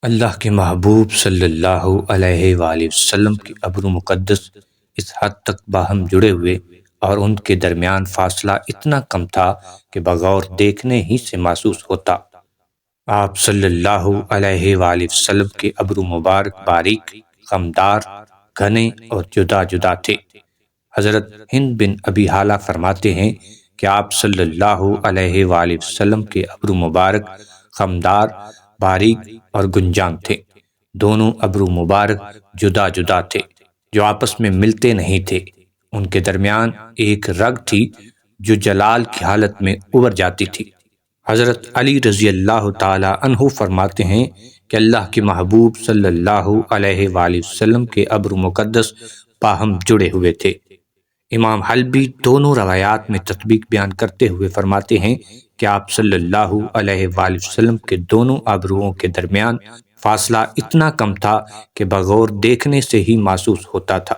اللہ کے محبوب صلی اللہ علیہ وآلہ وسلم کی ابرو مقدس اس حد تک باہم جڑے ہوئے اور ان کے درمیان فاصلہ اتنا کم تھا کہ بغور دیکھنے ہی سے محسوس ہوتا۔ آپ صلی اللہ علیہ وآلہ وسلم کے ابرو مبارک باریک، خمدار، گھنے اور جدا جدا تھے۔ حضرت ہند بن ابی حالہ فرماتے ہیں کہ آپ صلی اللہ علیہ وآلہ وسلم کے ابرو مبارک خمدار، باریک اور گنجان تھے۔ دونوں ابرو مبارک جدا جدا تھے جو آپس میں ملتے نہیں تھے۔ ان کے درمیان ایک رگ تھی جو جلال کی حالت میں ابھر جاتی تھی۔ حضرت علی رضی اللہ تعالی عنہ فرماتے ہیں کہ اللہ کے محبوب صلی اللہ علیہ وآلہ وسلم کے ابرو مقدس باہم جڑے ہوئے تھے۔ امام حلبی دونوں روایات میں تطبیق بیان کرتے ہوئے فرماتے ہیں کہ آپ صلی اللہ علیہ وآلہ وسلم کے دونوں ابروؤں کے درمیان فاصلہ اتنا کم تھا کہ بغور دیکھنے سے ہی محسوس ہوتا تھا۔